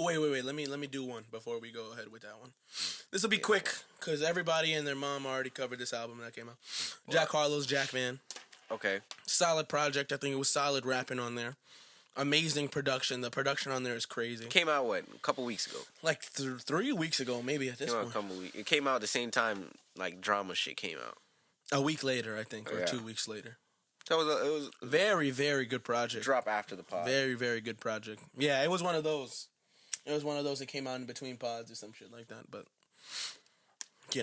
wait. Let me do one before we go ahead with that one. This will be quick because everybody and their mom already covered this album that came out. Jack Harlow's Jackman. Okay. Solid project. I think it was solid rapping on there. Amazing production. The production on there is crazy. It came out a couple weeks ago? Like 3 weeks ago, maybe at this point. It came out at the same time like drama shit came out. A week later, I think, or 2 weeks later. So it was very, very good project. Drop after the pod. Very, very good project. Yeah, it was one of those. It was one of those that came out in between pods or some shit like that. But yeah,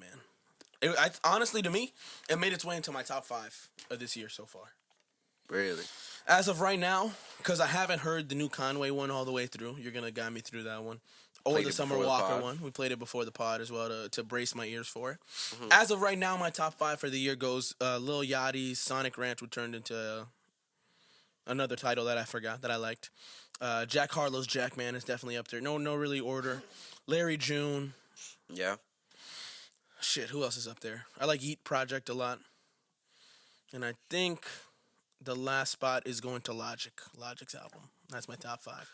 man. Honestly, to me, it made its way into my top 5 of this year so far. Really? As of right now, because I haven't heard the new Conway one all the way through. You're going to guide me through that one. Or the Summer Walker one. We played it before the pod as well to brace my ears for it. Mm-hmm. As of right now, my top 5 for the year goes Lil Yachty's Sonic Ranch, which turned into another title that I forgot that I liked. Jack Harlow's Jackman is definitely up there. No really order. Larry June. Yeah. Shit, who else is up there? I like Yeet Project a lot. And I think the last spot is going to Logic's album. That's my top 5.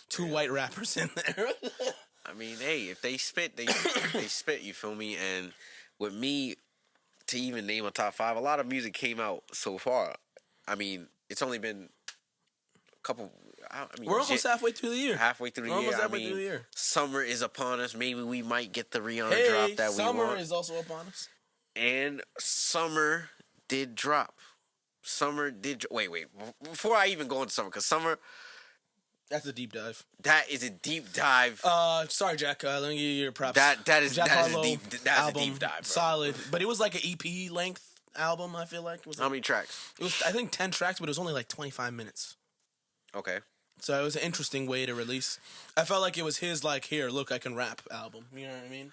2 white rappers in there. I mean, hey, if they spit, they spit, you feel me? And with me, to even name a top 5, a lot of music came out so far. I mean, it's only been a couple... we're almost halfway through the year. Halfway through the year. Almost halfway through the year. Summer is upon us. Maybe we might get the Rihanna drop that we want. Summer is also upon us. And Summer did drop. Wait. Before I even go into Summer, because Summer... That's a deep dive. That is a deep dive. Sorry, Jack. Let me give you your props. That is Jack Harlow a deep dive, bro. Solid, but it was like an EP length album. I feel like. It was How many tracks? It was, I think, 10 tracks, but it was only like 25 minutes. Okay. So it was an interesting way to release. I felt like it was his like, here, look, I can rap album. You know what I mean?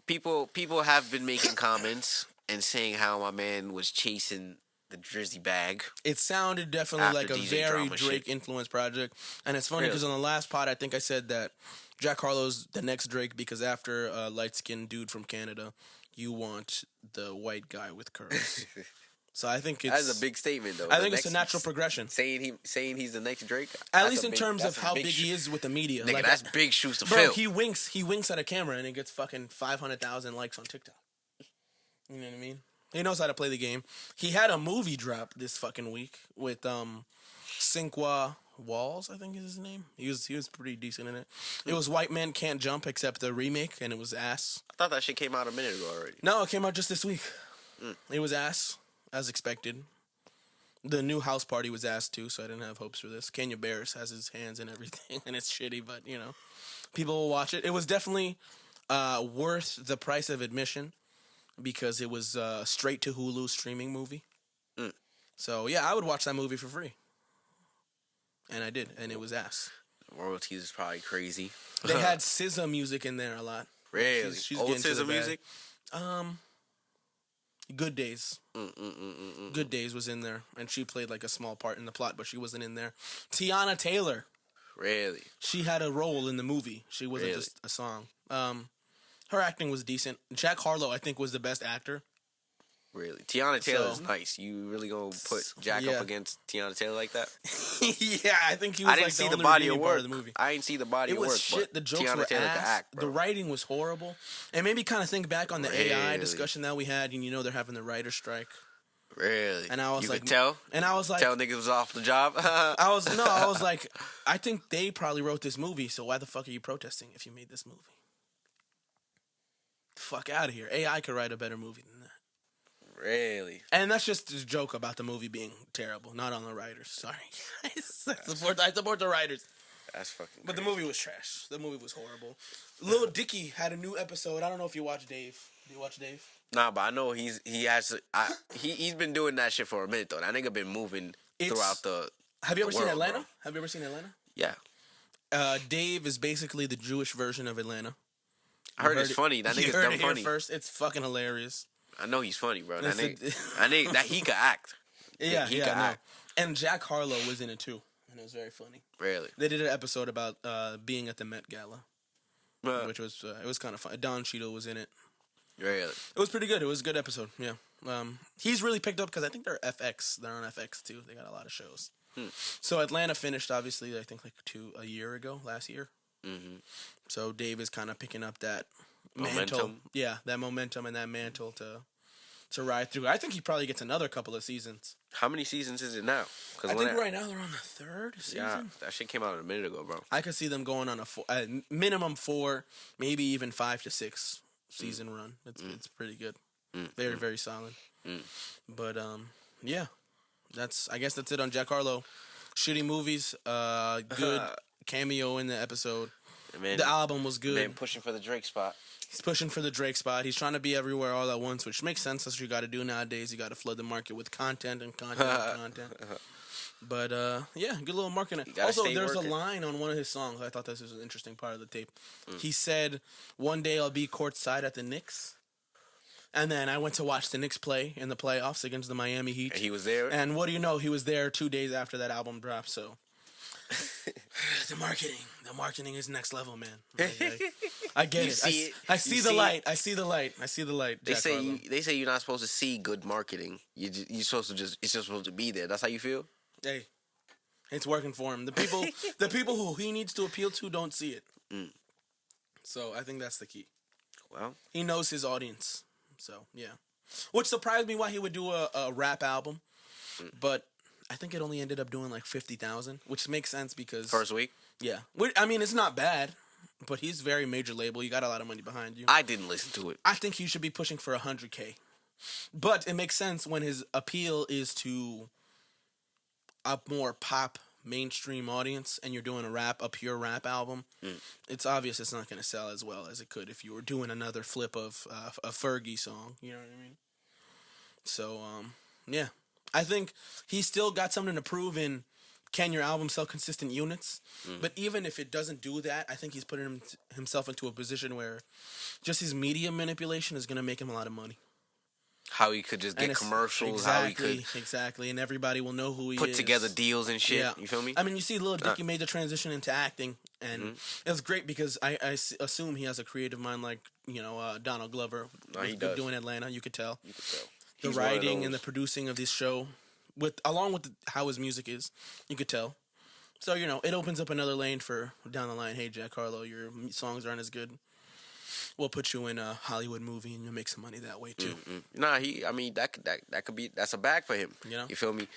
People have been making comments and saying how my man was chasing the Drizzy bag. It sounded definitely like a very Drake influenced project. And it's funny because on the last pod, I think I said that Jack Harlow's the next Drake because after a light-skinned dude from Canada, you want the white guy with curls. So I think that's a big statement, though. I think it's a natural progression. Saying he's the next Drake. At least in terms of how big he is with the media. Nigga, like, that's big shoes to fill. He winks at a camera and it gets fucking 500,000 likes on TikTok. You know what I mean? He knows how to play the game. He had a movie drop this fucking week with Cinqua Walls, I think is his name. He was pretty decent in it. It was White Man Can't Jump, except the remake, and it was ass. I thought that shit came out a minute ago already. No, it came out just this week. It was ass, as expected. The new House Party was ass too, so I didn't have hopes for this. Kenya Barris has his hands in everything, and it's shitty, but people will watch it. It was definitely worth the price of admission. Because it was straight to Hulu streaming movie. So, yeah, I would watch that movie for free. And I did, and it was ass. Royalties is probably crazy. They had SZA music in there a lot. Really? She's old SZA music? Good Days. Good Days was in there, and she played like a small part in the plot, but she wasn't in there. Tiana Taylor. Really? She had a role in the movie. She wasn't just a song. Her acting was decent. Jack Harlow, I think, was the best actor. Really? Tiana Taylor's nice. You really gonna put Jack up against Tiana Taylor like that? Yeah, I think he was didn't see the body of work. I didn't see the body of work. It was shit. The jokes Tiana were Taylor ass. Act, the writing was horrible. And maybe kind of think back on the AI discussion that we had, and they're having the writer's strike. Really? And I was could tell? And I was like... Tell niggas was off the job? I was like, I think they probably wrote this movie, so why the fuck are you protesting if you made this movie? Fuck out of here. AI could write a better movie than that. Really? And that's just a joke about the movie being terrible, not on the writers. Sorry, guys. I support the writers. That's fucking But the movie was trash. The movie was horrible. Lil Dicky had a new episode. I don't know if you watch Dave. Do you watch Dave? Nah, but I know he's been doing that shit for a minute, though. That nigga been moving throughout the Have you ever seen Atlanta? Bro. Have you ever seen Atlanta? Yeah. Dave is basically the Jewish version of Atlanta. I heard it's funny. That nigga's dumb funny. First, it's fucking hilarious. I know he's funny, bro. That nigga, he could act. Yeah, he could act. And Jack Harlow was in it too, and it was very funny. Really? They did an episode about being at the Met Gala, which was it was kind of fun. Don Cheadle was in it. Really? It was pretty good. It was a good episode. Yeah. He's really picked up because I think they're FX. They're on FX too. They got a lot of shows. So Atlanta finished, obviously, I think a year ago, last year. Mm-hmm. So Dave is kind of picking up that Momentum. mantle. Yeah, that momentum and that mantle to ride through. I think he probably gets another couple of seasons. How many seasons is it now? I think right now they're on the third season. Yeah, that shit came out a minute ago, bro. I could see them going on a minimum 4, maybe even 5 to 6 season run. It's pretty good. Very, very solid. But yeah, I guess that's it on Jack Harlow. Shitty movies, good cameo in the episode. Man, the album was good. Man pushing for the Drake spot. He's pushing for the Drake spot. He's trying to be everywhere all at once, which makes sense. That's what you got to do nowadays. You got to flood the market with content and content and content. But yeah, good little marketing. Also, there's a line on one of his songs. I thought this was an interesting part of the tape. He said, "One day I'll be courtside at the Knicks." And then I went to watch the Knicks play in the playoffs against the Miami Heat. And he was there. And what do you know? He was there 2 days after that album dropped. So the marketing is next level, man. I get it. I see the light. I see the light. They say you're not supposed to see good marketing. You're supposed to it's just supposed to be there. That's how you feel. Hey, it's working for him. The people who he needs to appeal to don't see it. So I think that's the key. Well, he knows his audience. So yeah, which surprised me why he would do a rap album, but I think it only ended up doing like 50,000, which makes sense because first week. Yeah, I mean it's not bad, but he's very major label. You got a lot of money behind you. I didn't listen to it. I think he should be pushing for 100K, but it makes sense when his appeal is to a more pop mainstream audience, and you're doing a pure rap album. It's obvious it's not going to sell as well as it could if you were doing another flip of a Fergie song. You know what I mean? So yeah, I think he's still got something to prove in. Can your album sell consistent units? But even if it doesn't do that, I think he's putting himself into a position where just his media manipulation is going to make him a lot of money. How he could just get commercials. Exactly, and everybody will know who he is. Put together deals and shit. Yeah. You feel me? I mean, you see Lil Dicky made the transition into acting, and it was great because I assume he has a creative mind like, Donald Glover. He does. Doing Atlanta, you could tell. The writing and the producing of this show, along with how his music is, you could tell. So, it opens up another lane for down the line. Hey, Jack Harlow, your songs aren't as good. We'll put you in a Hollywood movie and you'll make some money that way too. Nah, that could be, that's a bag for him. You feel me?